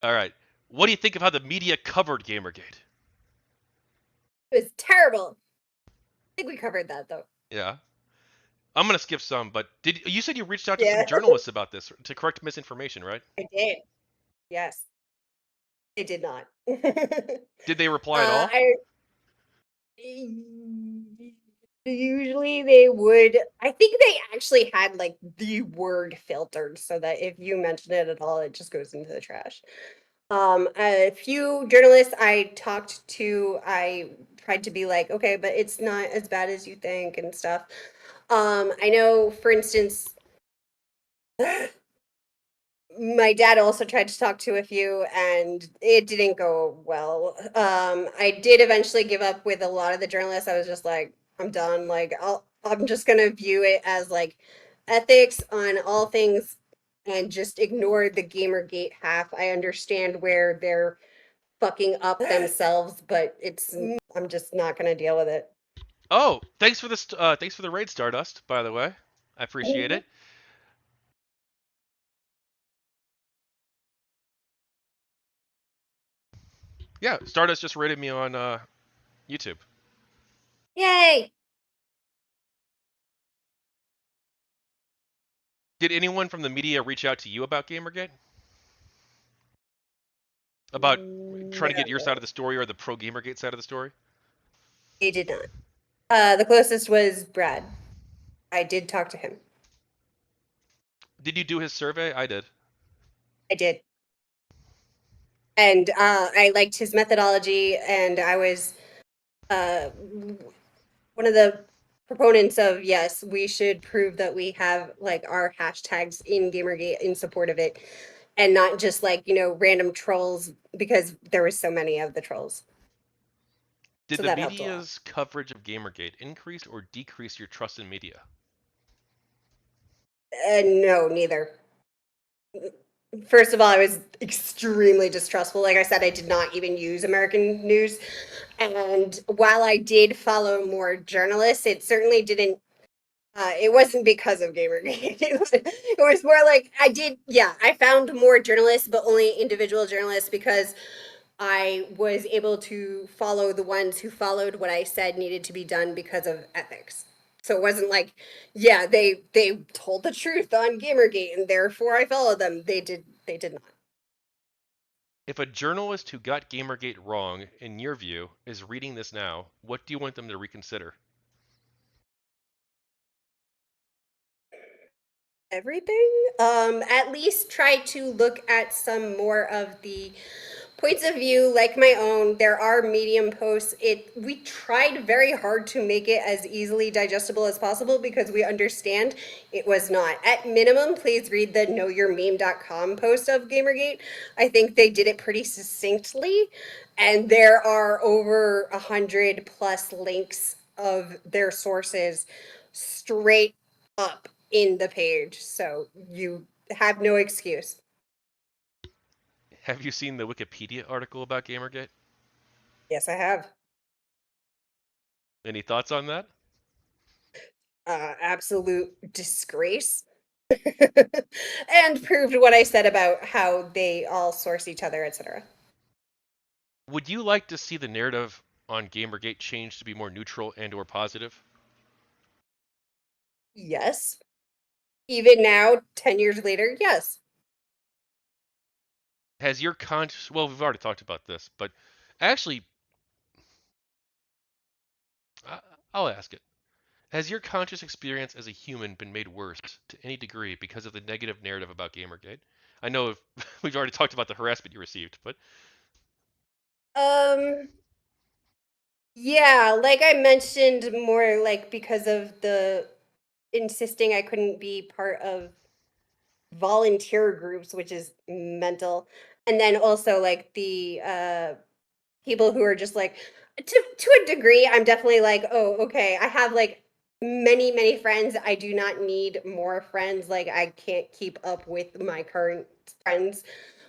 All right. What do you think of how the media covered Gamergate? It was terrible. I think we covered that though. Yeah. I'm gonna skip some, but did you said you reached out to some Yeah, journalists about this to correct misinformation, right? I did. Yes, it did not. Did they reply at all? I usually they would. I think they actually had like the word filtered so that if you mention it at all, it just goes into the trash. A few journalists I talked to, I tried to be like, okay, but it's not as bad as you think and stuff. I know, for instance, my dad also tried to talk to a few and it didn't go well. I did eventually give up with a lot of the journalists. I was just like, I'm done. Like, I'm just gonna view it as like ethics on all things and just ignore the Gamergate half. I understand where they're fucking up themselves, but I'm just not gonna deal with it. Oh, thanks for the raid, Stardust. By the way, I appreciate it. Yeah, Stardust just rated me on YouTube. Yay! Did anyone from the media reach out to you about Gamergate? About trying to get your side of No, the story or the pro Gamergate side of the story? they did not. The closest was Brad. I did talk to him. Did you do his survey? I did. I did. And I liked his methodology, and I was uh, one of the proponents of yes, we should prove that we have like our hashtags in Gamergate in support of it, and not just like random trolls because there was so many of the trolls. Did So the that helped a lot. media's coverage of Gamergate increase or decrease your trust in media? No, neither. First of all, I was extremely distrustful. Like I said, I did not even use American news. And while I did follow more journalists, it certainly didn't. It wasn't because of Gamergate. It was more like I did. Yeah, I found more journalists, but only individual journalists because I was able to follow the ones who followed what I said needed to be done because of ethics. So it wasn't like, yeah, they told the truth on Gamergate and therefore I followed them. They did not. If a journalist who got Gamergate wrong, in your view, is reading this now, what do you want them to reconsider? Everything. At least try to look at some more of the points of view like my own. There are medium posts. We tried very hard to make it as easily digestible as possible because we understand it was not. At minimum, please read the knowyourmeme.com post of Gamergate. I think they did it pretty succinctly, and there are over 100 plus links of their sources straight up in the page, so you have no excuse. Have you seen the Wikipedia article about Gamergate? Yes, I have. Any thoughts on that? Absolute disgrace. And proved what I said about how they all source each other, etc. Would you like to see the narrative on Gamergate change to be more neutral and or positive? Yes. Even now, 10 years later, yes. Has your conscious, well, we've already talked about this, but actually, I- I'll ask it. Has your conscious experience as a human been made worse to any degree because of the negative narrative about Gamergate? I know we've already talked about the harassment you received, but Um, yeah, like I mentioned, more like because of the insisting I couldn't be part of volunteer groups, which is mental. And then also like the people who are just like to a degree, I'm definitely like, oh, okay, I have like many friends. I do not need more friends. Like I can't keep up with my current friends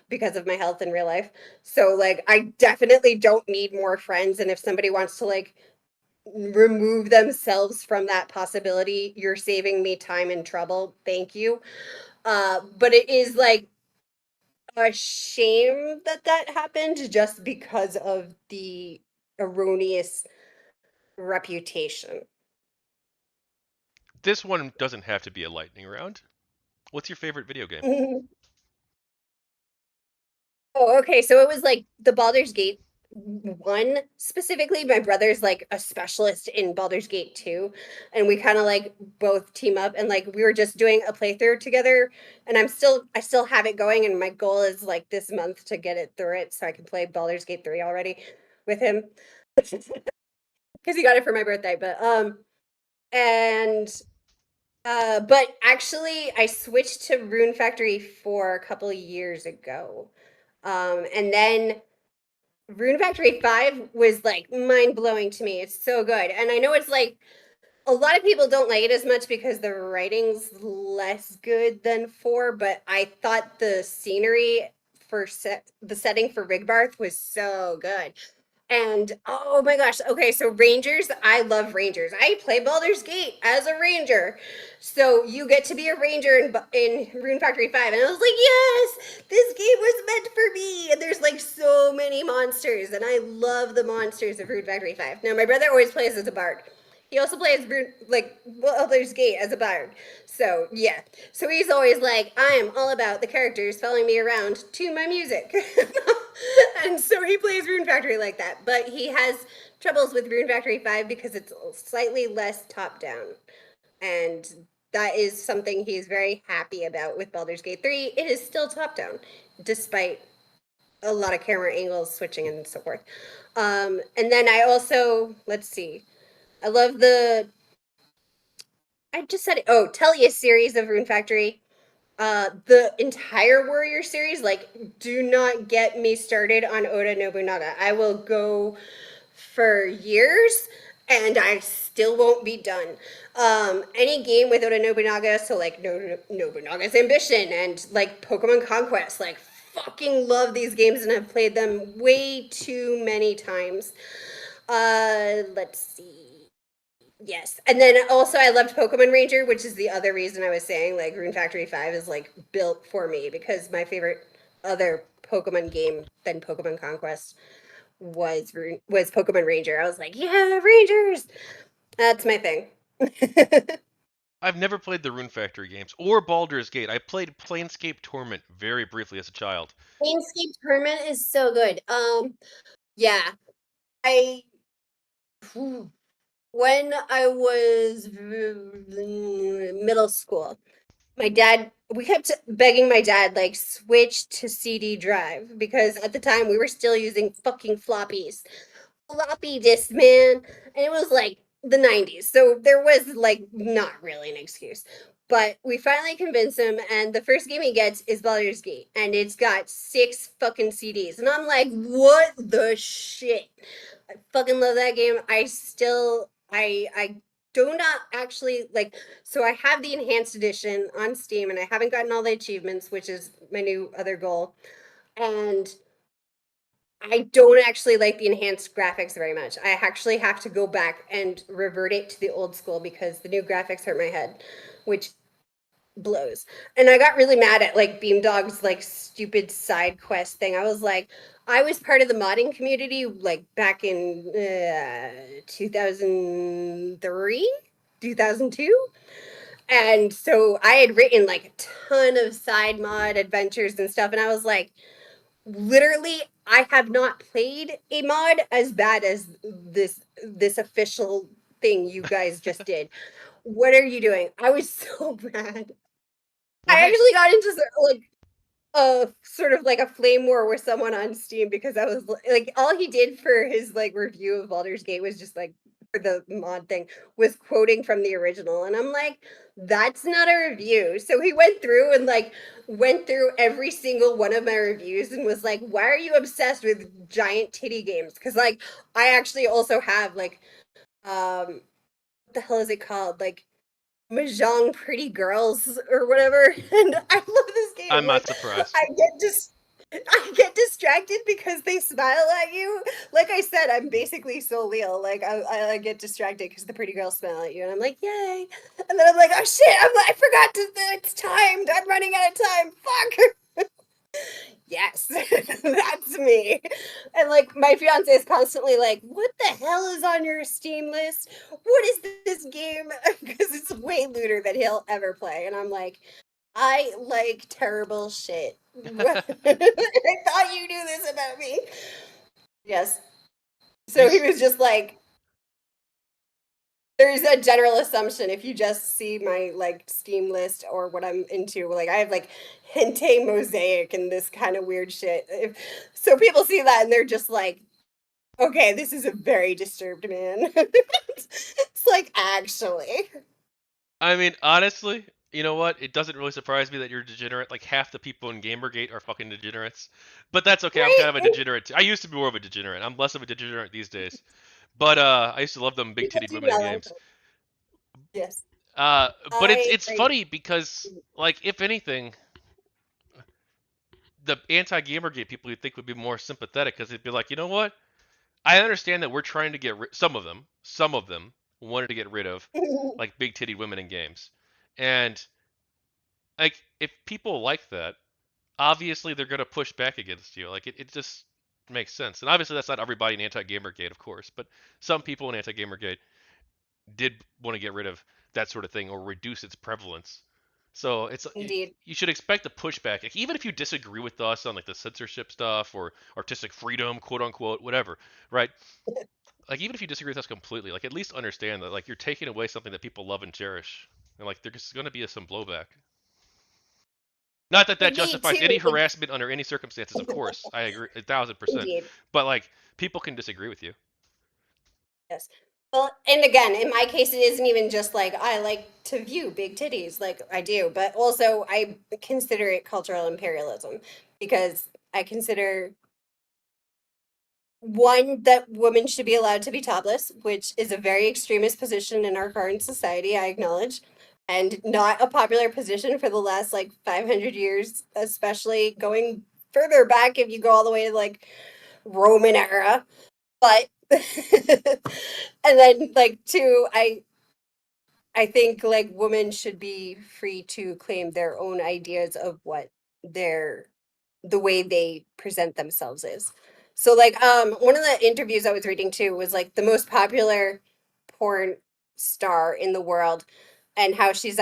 because of my health in real life. So like I definitely don't need more friends. And if somebody wants to like remove themselves from that possibility, you're saving me time and trouble. Thank you. But it is like a shame that that happened just because of the erroneous reputation. This one doesn't have to be a lightning round. What's your favorite video game? Oh, okay. So it was like the Baldur's Gate 1 specifically. My brother's like a specialist in Baldur's Gate 2, and we kind of like both team up and like we were just doing a playthrough together, and I still have it going, and my goal is like this month to get it through it so I can play Baldur's Gate 3 already with him because he got it for my birthday. And but actually I switched to Rune Factory 4 a couple of years ago. And then Rune Factory 5 was like mind blowing to me. It's so good. And I know it's like a lot of people don't like it as much because the writing's less good than 4, but I thought the scenery for the setting for Rigbarth was so good. And oh my gosh, okay, so Rangers, I love Rangers. I play Baldur's Gate as a Ranger. So you get to be a Ranger in Rune Factory 5. And I was like, yes, this game was meant for me. And there's like so many monsters. And I love the monsters of Rune Factory 5. Now, my brother always plays as a bard. He also plays like Baldur's Gate as a bard. So yeah. So he's always like, I am all about the characters following me around to my music. And so he plays Rune Factory like that. But he has troubles with Rune Factory 5 because it's slightly less top down. And that is something he's very happy about with Baldur's Gate 3. It is still top down, despite a lot of camera angles switching and so forth. And then I also, let's see, I love I just said it. Oh, Tellius series of Rune Factory. The entire Warrior series, like, do not get me started on Oda Nobunaga. I will go for years and I still won't be done. Any game with Oda Nobunaga, so like Nobunaga's Ambition and like Pokemon Conquest, like fucking love these games and have played them way too many times. Let's see. Yes. And then also I loved Pokemon Ranger, which is the other reason I was saying like Rune Factory 5 is like built for me because my favorite other Pokemon game than Pokemon Conquest was Pokemon Ranger. I was like, yeah, Rangers. That's my thing. I've never played the Rune Factory games or Baldur's Gate. I played Planescape Torment very briefly as a child. Planescape Torment is so good. Yeah, I when I was middle school, my dad we kept begging my dad like switch to CD drive because at the time we were still using fucking floppy disk, man. And it was like the 90s. So there was like not really an excuse. But we finally convinced him, and the first game he gets is Baldur's Gate, and it's got 6 fucking CDs. And I'm like, what the shit? I fucking love that game. I do not actually like so I have the enhanced edition on Steam and I haven't gotten all the achievements, which is my new other goal. And I don't actually like the enhanced graphics very much. I actually have to go back and revert it to the old school because the new graphics hurt my head, which blows. And I got really mad at like Beamdog's like stupid side quest thing. I was like, I was part of the modding community like back in 2003, 2002. And so I had written like a ton of side mod adventures and stuff. And I was like, literally I have not played a mod as bad as this official thing you guys just did. What are you doing? I was so mad. Well, I hey, actually got into like a sort of like a flame war with someone on Steam because I was like all he did for his like review of Baldur's Gate was just like for the mod thing was quoting from the original and I'm like that's not a review. So he went through every single one of my reviews and was like why are you obsessed with giant titty games? Cuz like I actually also have like what the hell is it called? Like Mahjong Pretty Girls or whatever. And I love this game. I'm not Like surprised. I get just I get distracted because they smile at you. Like I said, I'm basically so Leo. Like I get distracted because the pretty girls smile at you, and I'm like, yay! And then I'm like, oh shit! I forgot to. It's timed. I'm running out of time. Fuck. yes, that's me. And like my fiance is constantly like, "What the hell is on your Steam list? What is this game?" Because it's way looter than he'll ever play. And I'm like, "I like terrible shit." I thought you knew this about me. Yes. you So he was just like, there's a general assumption if you just see my like Steam list or what I'm into. Like I have like hentai mosaic and this kind of weird shit. So people see that and they're just like, okay, this is a very disturbed man. It's like actually, I mean, honestly, you know what? It doesn't really surprise me that you're a degenerate. Like half the people in GamerGate are fucking degenerates. But that's okay. I'm kind of a right? degenerate too. I used to be more of a degenerate. I'm less of a degenerate these days. But I used to love them People big-titted do women in well. games. Yes, Uh, but it's I it's like. funny because like if anything, the anti-GamerGate people you think would be more sympathetic because they'd be like, you know what? I understand that we're trying to get some of them wanted to get rid of like big-titted women in games, and like if people like that, obviously they're gonna push back against you. Like it just makes sense. And obviously that's not everybody in anti-GamerGate, of course, but some people in anti-GamerGate did want to get rid of that sort of thing or reduce its prevalence. So it's Indeed. you should expect a pushback, like, even if you disagree with us on like the censorship stuff or artistic freedom, quote unquote, whatever, right? Like even if you disagree with us completely, like at least understand that like you're taking away something that people love and cherish, and like there's going to be some blowback. Not that For that me justifies too, any it's harassment under any circumstances, of course. I agree 1,000%. indeed. But like people can disagree with you. Yes. Well, and again, in my case, it isn't even just like I like to view big titties, like I do, but also I consider it cultural imperialism because I consider one that women should be allowed to be topless, which is a very extremist position in our current society, I acknowledge, and not a popular position for the last like 500 years, especially going further back if you go all the way to like Roman era. But and then like two, I think like women should be free to claim their own ideas of what their the way they present themselves is. So like one of the interviews I was reading too was like the most popular porn star in the world and how she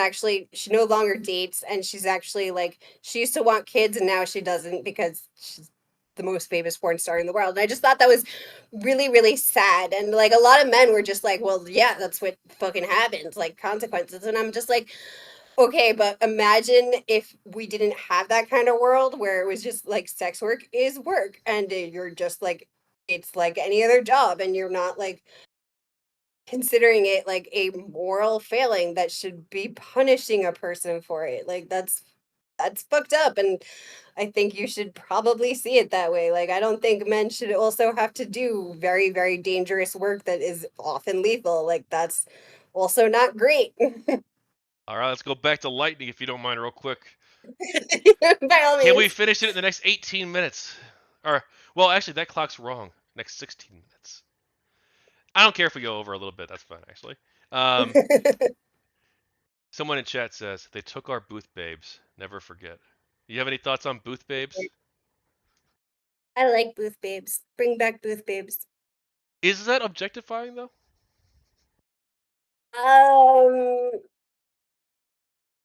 no longer dates and she's actually like she used to want kids and now she doesn't because she's the most famous porn star in the world. And I just thought that was really, really sad. And like a lot of men were just like, well, yeah, that's what fucking happens, like consequences. And I'm just like, okay, but imagine if we didn't have that kind of world where it was just like sex work is work and you're just like, it's like any other job and you're not like considering it like a moral failing that should be punishing a person for it. Like that's fucked up. And I think you should probably see it that way. Like, I don't think men should also have to do very, very dangerous work that is often lethal. Like, that's also not great. All right, let's go back to lightning if you don't mind, real quick. By all Can we means. finish it in the next 18 minutes? Or, well, actually, that clock's wrong. Next 16 minutes. I don't care if we go over a little bit. That's fine, actually. Um, Someone in chat says they took our booth babes. Never forget. You have any thoughts on booth babes? I like booth babes. Bring back booth babes. Is that objectifying though? Um,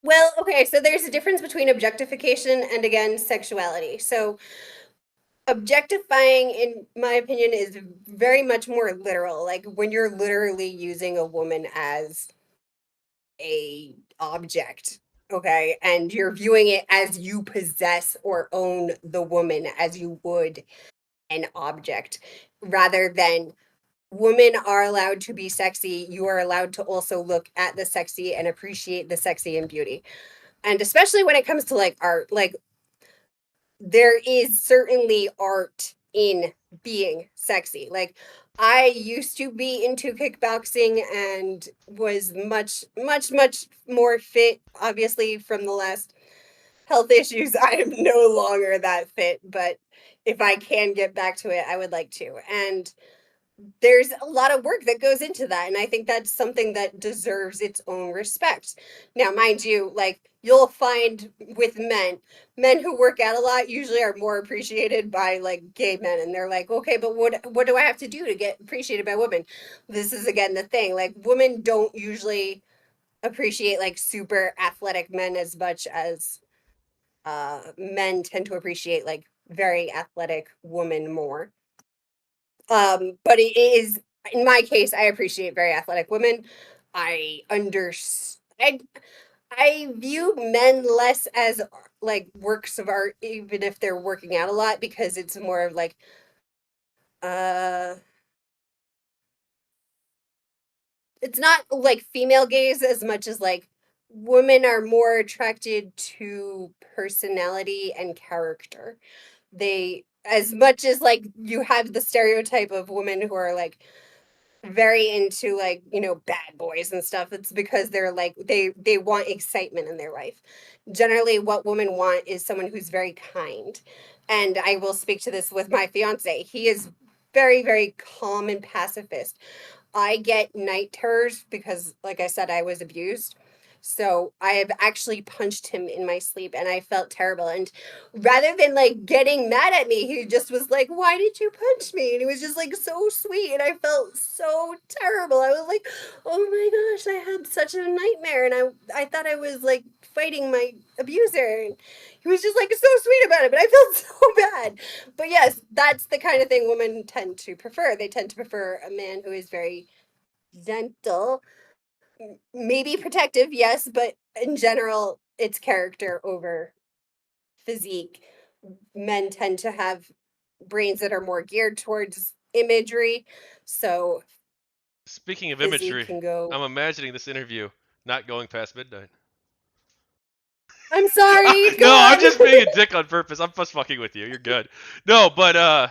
well, okay, so there's a difference between objectification and again sexuality. So objectifying in my opinion is very much more literal, like when you're literally using a woman as a object, okay, and you're viewing it as you possess or own the woman as you would an object rather than women are allowed to be sexy, you are allowed to also look at the sexy and appreciate the sexy and beauty. And especially when it comes to like art, like there is certainly art in being sexy. Like I used to be into kickboxing and was much, much, much more fit, obviously, from the last health issues. I am no longer that fit, but if I can get back to it, I would like to. And there's a lot of work that goes into that, and I think that's something that deserves its own respect. Now, mind you, like you'll find with men who work out a lot usually are more appreciated by like gay men, and they're like, okay, but what do I have to do to get appreciated by women? This is again the thing, like women don't usually appreciate like super athletic men as much as men tend to appreciate like very athletic women more. But it is, in my case, I appreciate very athletic women. I understand. I view men less as like works of art, even if they're working out a lot, because it's more of like, uh, it's not like female gaze as much as like women are more attracted to personality and character. They, as much as like you have the stereotype of women who are like very into like bad boys and stuff, it's because they're like they want excitement in their life. Generally what women want is someone who's very kind, and I will speak to this with my fiance. He is very very calm and pacifist. I get night terrors because, like I said, I was abused. So I have actually punched him in my sleep and I felt terrible. And rather than like getting mad at me, he just was like, "Why did you punch me?" And he was just like so sweet. And I felt so terrible. I was like, "Oh my gosh, I had such a nightmare." And I thought I was like fighting my abuser. And he was just like so sweet about it. But I felt so bad. But yes, that's the kind of thing women tend to prefer. They tend to prefer a man who is very gentle, maybe protective, yes, but in general, it's character over physique. Men tend to have brains that are more geared towards imagery, so Speaking of physique imagery, can go. I'm imagining this interview not going past midnight. I'm sorry, go No, I'm on. just being a dick on purpose. I'm just fucking with you. You're good. No, but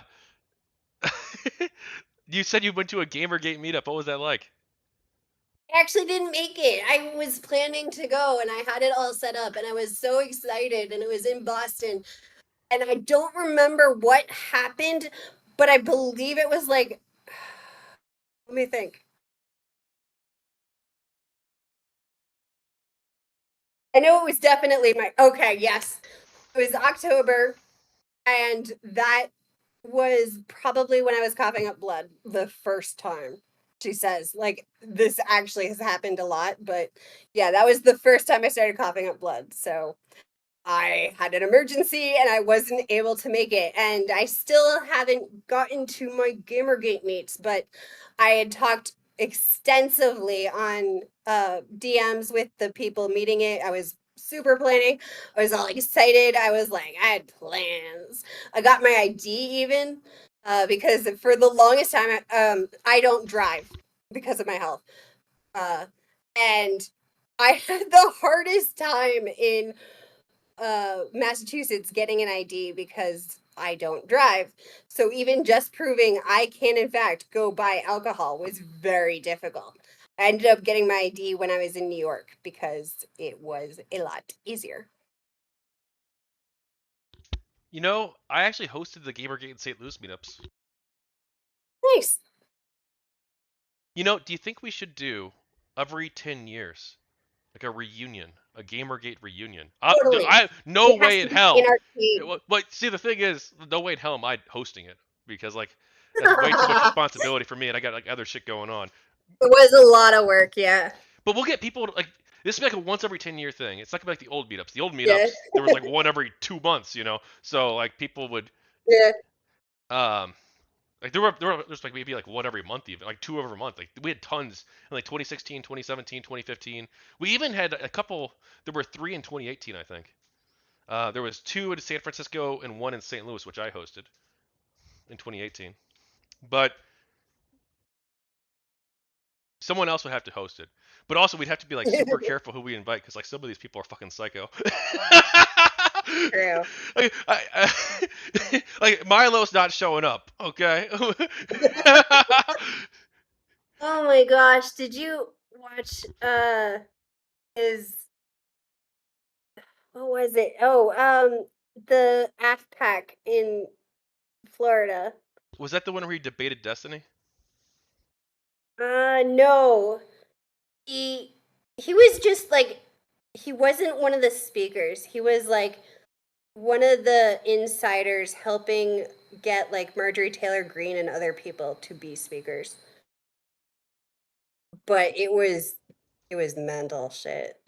you said you went to a GamerGate meetup. What was that like? I actually didn't make it. I was planning to go and I had it all set up and I was so excited, and it was in Boston. And I don't remember what happened, but I believe it was like, let me think. I know it was definitely my, okay, yes. It was October, and that was probably when I was coughing up blood the first time. She says, like, this actually has happened a lot, but yeah, that was the first time I started coughing up blood. So I had an emergency and I wasn't able to make it. And I still haven't gotten to my Gamergate meets, but I had talked extensively on DMs with the people meeting it. I was super planning. I was all excited. I was like, I had plans. I got my ID even because for the longest time, I don't drive because of my health. Uh, and I had the hardest time in Massachusetts getting an ID because I don't drive. So even just proving I can in fact go buy alcohol was very difficult. I ended up getting my ID when I was in New York because it was a lot easier. You know, I actually hosted the GamerGate in St. Louis meetups. Nice. You know, do you think we should do every 10 years like a reunion, a GamerGate reunion? Totally. I no It has way to in be in hell. arcade. But see, the thing is, no way in hell am I hosting it because like that's way too much responsibility for me, and I got like other shit going on. It was a lot of work, yeah. But we'll get people to, like this will be like a once every 10-year thing. It's not gonna be like the old meetups. The old Yeah. meetups there was like one every 2 months, you know. So like people would Yeah. um like there's like maybe like one every month, even like two every month. Like we had tons in like 2016, 2017, 2015. We even had a couple. There were three in 2018, I think. There was two in San Francisco and one in St. Louis, which I hosted in 2018. But someone else would have to host it. But also we'd have to be like super careful who we invite because like some of these people are fucking psycho. True. Like Milo's not showing up. Okay. Oh my gosh, did you watch his, what was it? Oh, the AFPAC in Florida. Was that the one where he debated Destiny? No. He he was just like he wasn't one of the speakers. He was like one of the insiders helping get like Marjorie Taylor Greene and other people to be speakers. But it was mental shit.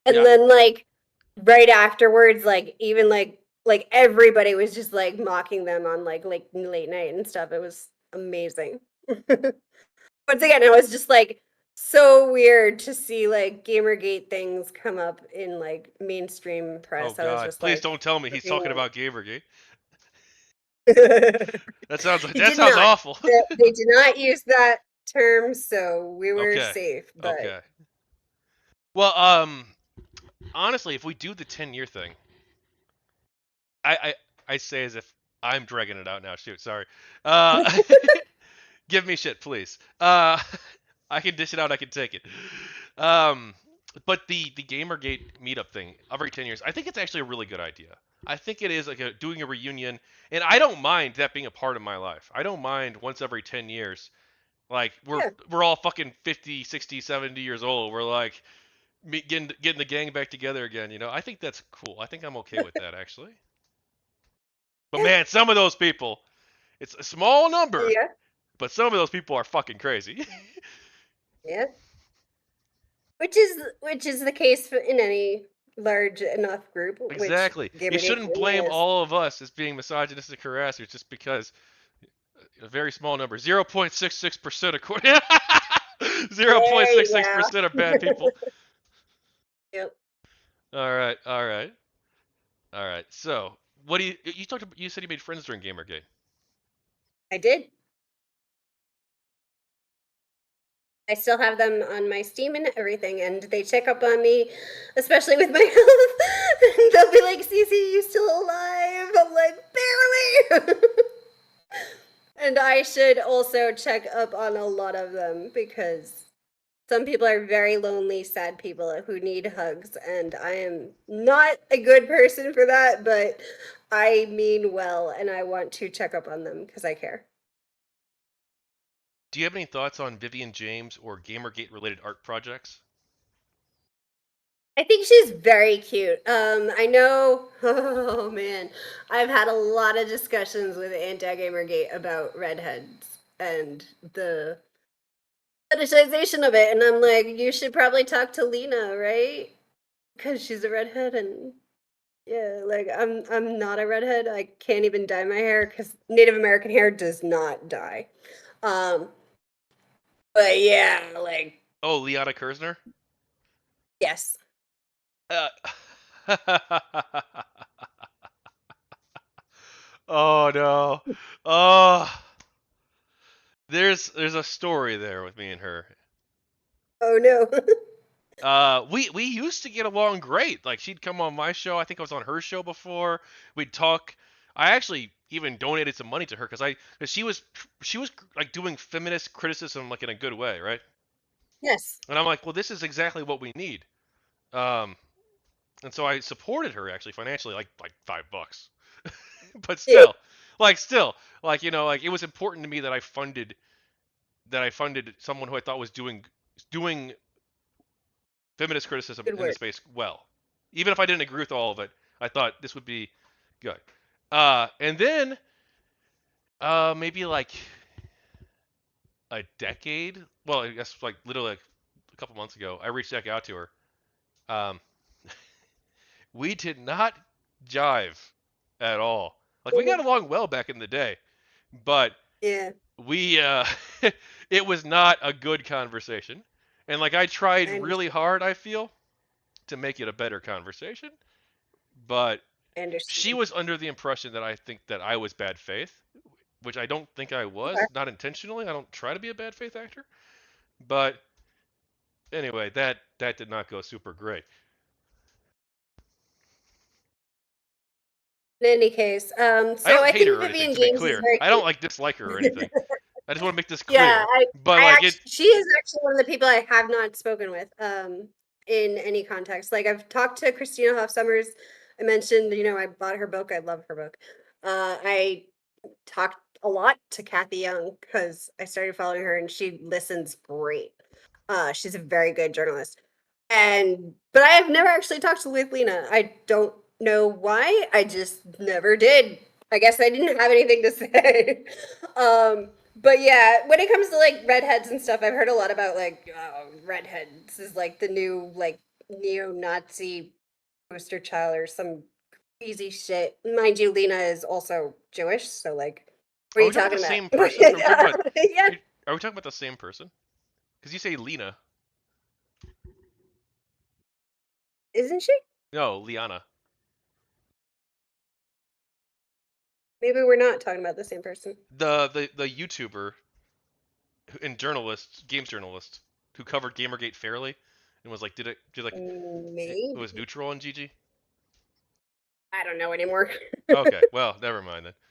And Yeah. then like right afterwards, like even like everybody was just like mocking them on like late night and stuff. It was amazing. Once again, it was just like so weird to see like Gamergate things come up in like mainstream Oh press. I was God. just Please like, don't tell me he's okay, talking about Gamergate. well. He That did sounds not. awful. They did not use that term, so we were Okay. safe. But Okay. Well, honestly, if we do the 10-year thing, I, I I say as if I'm dragging it out now. Shoot, sorry. Uh, give me shit, please. I can dish it out. I can take it. Um, but the GamerGate meetup thing every 10 years, I think it's actually a really good idea. I think it is like doing a reunion, and I don't mind that being a part of my life. I don't mind once every 10 years. Like yeah, we're all fucking 50, 60, 70 years old. We're like getting the gang back together again. I think that's cool. I think I'm okay with that actually. But yeah, man, some of those people, it's a small number, yeah, but some of those people are fucking crazy. yeah. Which is the case in any large enough group, which Exactly. You Gamergate shouldn't certainly blame is. all of us as being misogynistic harassers just because a very small number, 0.66% according There you 0.66% of bad go. people. Yep, All right, all right, all right. So, what do you talked about? You said you made friends during Gamergate. I did. I still have them on my Steam and everything, and they check up on me, especially with my health. They'll be like, "Cece, you still alive?" I'm like, "Barely." And I should also check up on a lot of them because some people are very lonely, sad people who need hugs, and I am not a good person for that, but I mean well, and I want to check up on them because I care. Do you have any thoughts on Vivian James or Gamergate related art projects? I think she's very cute. I know, oh man, I've had a lot of discussions with Anti-Gamergate about redheads and the fetishization of it, and I'm like, you should probably talk to Lena, right? Because she's a redhead, and yeah, like I'm not a redhead. I can't even dye my hair because Native American hair does not dye. Um, but yeah, like Oh, Liana Kerzner? yes, Uh, oh no. Oh, there's a story there with me and her. oh no, We used to get along great. Like she'd come on my show. I think I was on her show before. We'd talk. I actually even donated some money to her because she was like doing feminist criticism like in a good way, right? yes, And I'm like, well, this is exactly what we need. Um, and so I supported her actually financially, like $5. But yeah, still, like like it was important to me that I funded someone who I thought was doing feminist criticism good in the word. space well. Even if I didn't agree with all of it, I thought this would be good. And then maybe like a decade, well, I guess like literally like a couple months ago, I reached back out to her. Um, we did not jive at all. Like we got along well back in the day, but Yeah, we it was not a good conversation. And like I tried I really understand. hard, I feel, to make it a better conversation, but I she understand. was under the impression that I think that I was bad faith, which I don't think I Okay. was, not intentionally. I don't try to be a bad faith actor. But anyway, that did not go super great. In any case, I so don't I hate her think or anything, Vivian to be James is clear. very I don't like dislike her or anything. cute. I just want to make this Yeah, clear. But I like it actually she is actually one of the people I have not spoken with, in any context. Like I've talked to Christina Hoff Sommers. I mentioned, I bought her book. I love her book. I talked a lot to Kathy Young because I started following her and she listens great. She's a very good journalist. But I have never actually talked with Lena. I don't know why. I just never did. I guess I didn't have anything to say. But yeah, when it comes to like redheads and stuff, I've heard a lot about like redheads is like the new like neo-Nazi poster child or some crazy shit. Mind you, Lena is also Jewish, so like, what are Are you we talking about talking the about? same person? Are we talking about? Yeah, Are, you, are we talking about the same person? Because you say Lena. isn't she? No, Liana. Maybe we're not talking about the same person. The YouTuber and journalist, games journalist, who covered GamerGate fairly, and was like, it was Maybe. neutral on GG. I don't know anymore. Okay, well, never mind then.